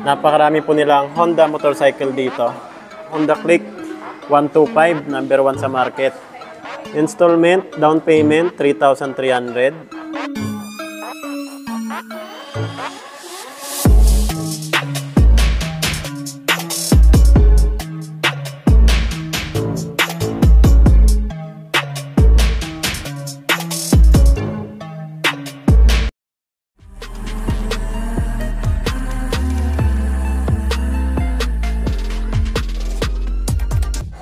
Napakarami po nilang Honda motorcycle dito. Honda Click 125, number 1 sa market. Installment, down payment, 3,300.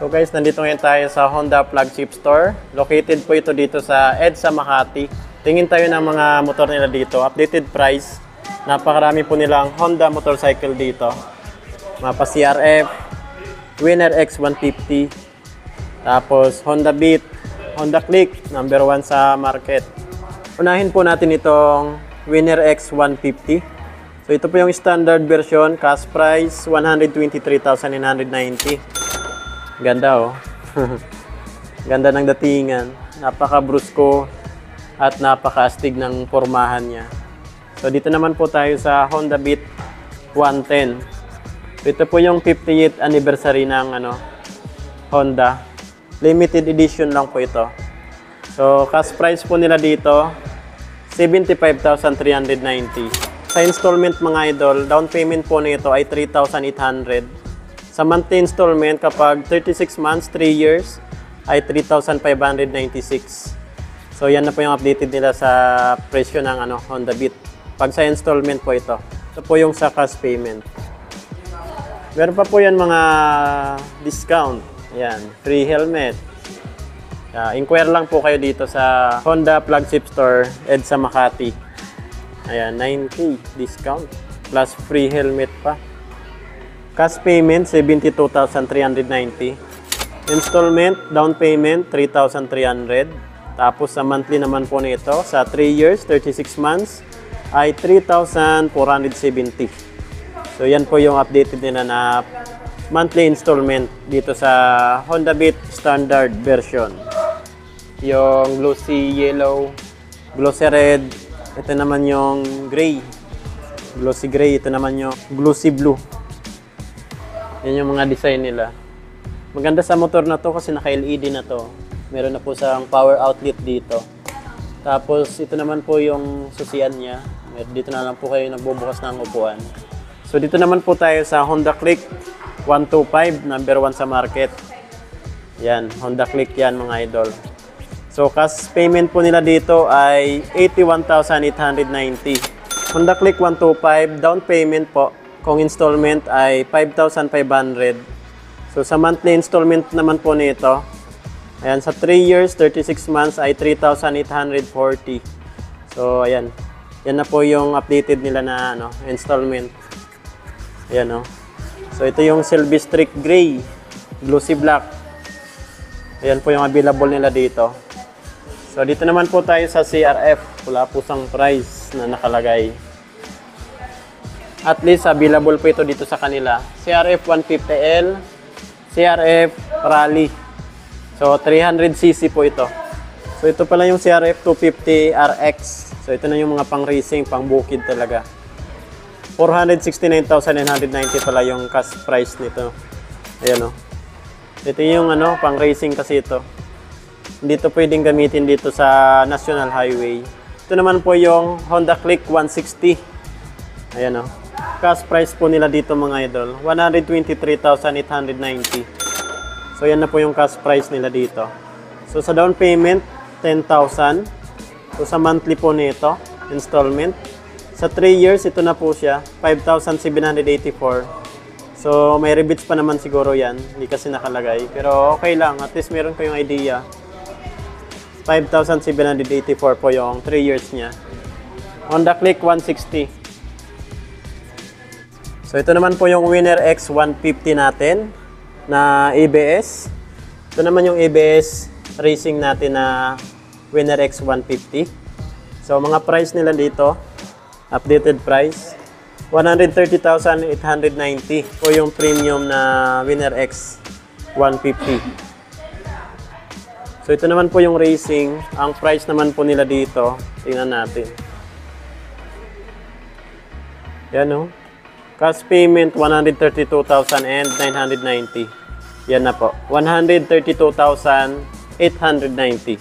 So guys, nandito ngayon tayo sa Honda Flagship Store. Located po ito dito sa EDSA Makati. Tingin tayo ng mga motor nila dito. Updated price. Napakarami po nilang Honda motorcycle dito. Mapa CRF, Winner X 150, tapos Honda Beat, Honda Click, number 1 sa market. Unahin po natin itong Winner X 150. So ito po yung standard version. Cash price, 123,990. Ganda oh. Ganda ng datingan. Napaka-brusko at napaka-astig ng pormahan niya. So dito naman po tayo sa Honda Beat 110. Ito po yung 50th anniversary ng Honda. Limited edition lang po ito. So cash price po nila dito 75,390. Sa installment mga idol, down payment po nito ay 3,800. Sa monthly installment, kapag 36 months, 3 years, ay 3,596. So, yan na po yung updated nila sa presyo ng Honda Beat. Pag sa installment po ito. Ito po yung sa cash payment. Meron pa po yan mga discount. Yan, free helmet. Inquire lang po kayo dito sa Honda Flagship Store, EDSA Makati. Ayan, 9K discount. Plus free helmet pa. Cash payment, 72,390. Installment, down payment, 3,300. Tapos sa monthly naman po nito, sa 3 years, 36 months, ay 3,470. So yan po yung updated nila na monthly installment dito sa Honda Beat standard version. Yung glossy yellow, glossy red, ito naman yung gray. Glossy gray, ito naman yung glossy blue. Yan yung mga design nila. Maganda sa motor na to kasi naka-LED na to. Meron na po sa power outlet dito. Tapos ito naman po yung susian niya. Dito na lang po kayo nagbubukas ng upuan. So dito naman po tayo sa Honda Click 125, number 1 sa market. Yan, Honda Click yan mga idol. So cash payment po nila dito ay 81,890. Honda Click 125, down payment po. Kung installment ay 5,500. So sa monthly installment naman po nito, ayan, sa 3 years, 36 months ay 3,840. So ayan, yan na po yung updated nila na installment. Ayan oh. So ito yung Selby Streak Gray, glossy black. Ayan po yung available nila dito. So dito naman po tayo sa CRF. Wala po sang price na nakalagay. At least available po ito dito sa kanila. CRF 150L, CRF Rally. So 300cc po ito. So ito pala yung CRF 250RX. So ito na yung mga pang racing, pang bukid talaga. 469,990 pala yung cash price nito. Ayan o. Ito yung pang racing kasi ito. Hindi ito pwedeng gamitin dito sa National Highway. Ito naman po yung Honda Click 160. Ayan o. Cash price po nila dito mga idol, 123,890. So yan na po yung cash price nila dito. So sa down payment, 10,000. So sa monthly po nito, installment, sa 3 years, ito na po siya, 5,784. So may rebates pa naman siguro yan, hindi kasi nakalagay. Pero okay lang, at least meron kayong idea. 5,784 po yung 3 years niya. Honda Click 160. So ito naman po yung Winner X 150 natin na ABS. Ito naman yung ABS racing natin na Winner X 150. So mga price nila dito, updated price, 130,890 po yung premium na Winner X 150. So ito naman po yung racing. Ang price naman po nila dito, tingnan natin. Yan o. Cash payment, 132,990. Yan na po. 132,890.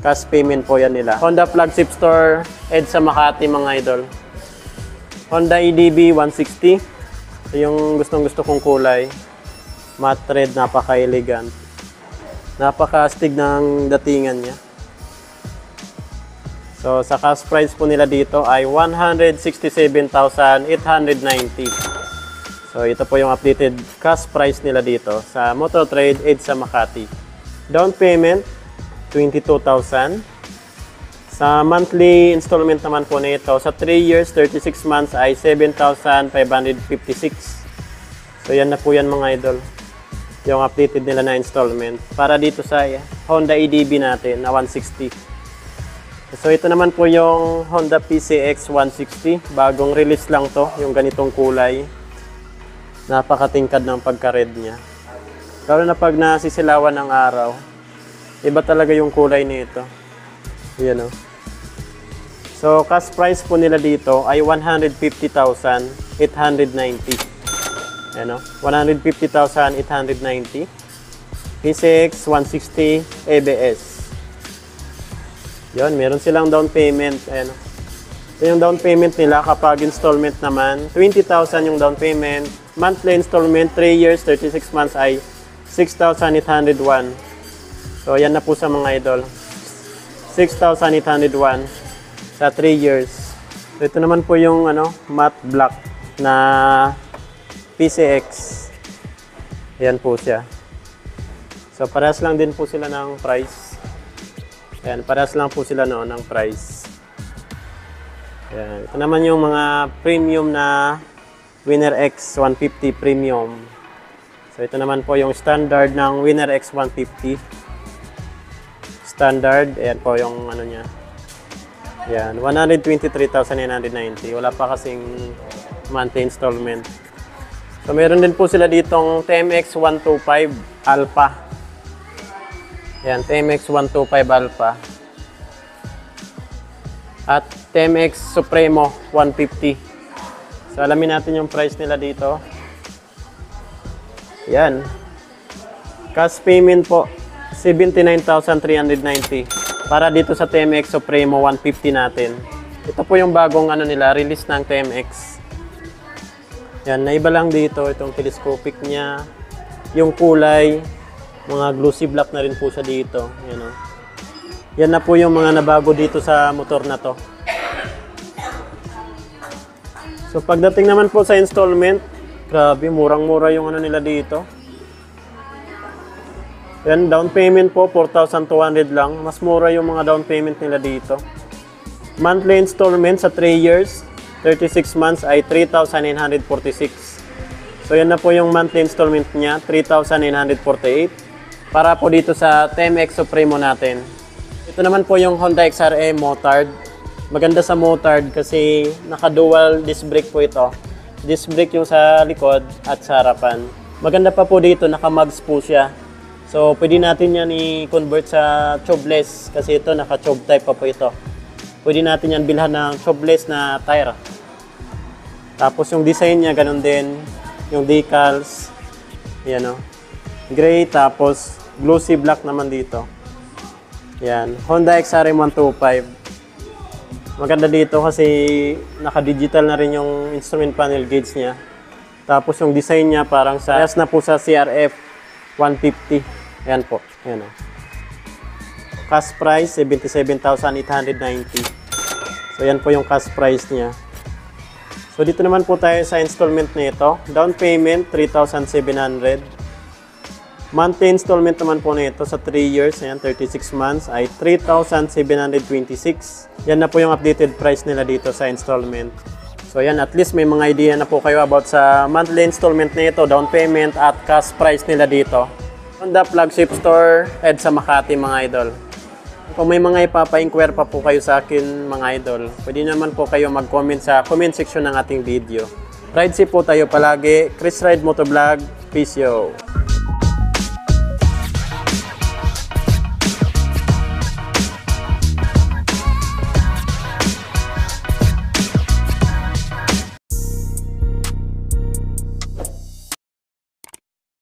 Cash payment po yan nila. Honda flagship store, EDSA Makati mga idol. Honda EDB 160. Ito yung gustong-gusto kong kulay. Matte red, napaka-elegant. Napaka-astig ng datingan niya. So, sa cash price po nila dito ay 167,890. So, ito po yung updated cash price nila dito sa Motor Trade EDSA Makati. Down payment, 22,000. Sa monthly installment naman po nito, sa 3 years, 36 months ay 7,556. So, yan na po yan mga idol. Yung updated nila na installment. Para dito sa Honda EDB natin na 160. So ito naman po yung Honda PCX 160. Bagong release lang to, yung ganitong kulay. Napakatingkad ng pagka-red niya. Lalo na pag nasisilawan ng araw, iba talaga yung kulay nito. Yan o. So cash price po nila dito ay 150,890. Yan o. 150,890. PCX 160 ABS. Yun, meron silang down payment. Ayan. So, yung down payment nila kapag installment naman, 20,000 yung down payment. Monthly installment, 3 years, 36 months ay 6,801. So, yan na po sa mga idol. 6,801 sa 3 years. So, ito naman po yung matte black na PCX. Ayan po siya. So, parehas lang din po sila ng price. Ayan, parehas lang po sila ng price. Ayan, ito naman yung mga premium na Winner X 150 Premium. So ito naman po yung standard ng Winner X 150. Standard, ayan po yung niya. Ayan, 123,990. Wala pa kasing monthly installment. So meron din po sila ditong TMX 125 Alpha. Yan, TMX 125 Alpha. At TMX Supremo 150. So, alamin natin yung price nila dito. Yan. Cash payment po, 79,390. Para dito sa TMX Supremo 150 natin. Ito po yung bagong nila, release ng TMX. Yan, naiba lang dito. Itong telescopic niya. Yung kulay. Mga glossy black na rin po siya dito. Yan, o. Yan na po yung mga nabago dito sa motor na to. So pagdating naman po sa installment, grabe, murang-mura yung nila dito. Yan, down payment po, 4,200 lang. Mas mura yung mga down payment nila dito. Monthly installment sa 3 years, 36 months ay 3,946. So yan na po yung monthly installment niya, 3,948. Para po dito sa TMX Supremo natin. Ito naman po yung Honda XRE Motard. Maganda sa Motard kasi naka-dual disc brake po ito. Disc brake yung sa likod at sa harapan. Maganda pa po dito, naka-mugs po siya. So pwede natin yan i-convert sa tubeless kasi ito naka-tube type pa po ito. Pwede natin yan bilhan ng tubeless na tire. Tapos yung design niya ganun din. Yung decals. Yan o. Gray, tapos glossy black naman dito. Yan, Honda XRM 125. Maganda dito kasi naka-digital na rin yung instrument panel gauge niya. Tapos yung design niya parang sa na po sa CRF 150. Ayan po, ayan o. Cash price, 77,890. So yan po yung cash price niya. So dito naman po tayo sa installment nito. Down payment, 3,700. Monthly installment naman po nito sa 3 years, ayan, 36 months ay 3,726. Yan na po yung updated price nila dito sa installment. So yan, at least may mga idea na po kayo about sa monthly installment nito, down payment at cash price nila dito. Honda flagship store, EDSA Makati mga idol. Kung may mga ipapa-inquire pa po kayo sa akin mga idol, pwede naman po kayo mag-comment sa comment section ng ating video. Ride safe po tayo palagi. Chris Ride Motovlog. Peace yo!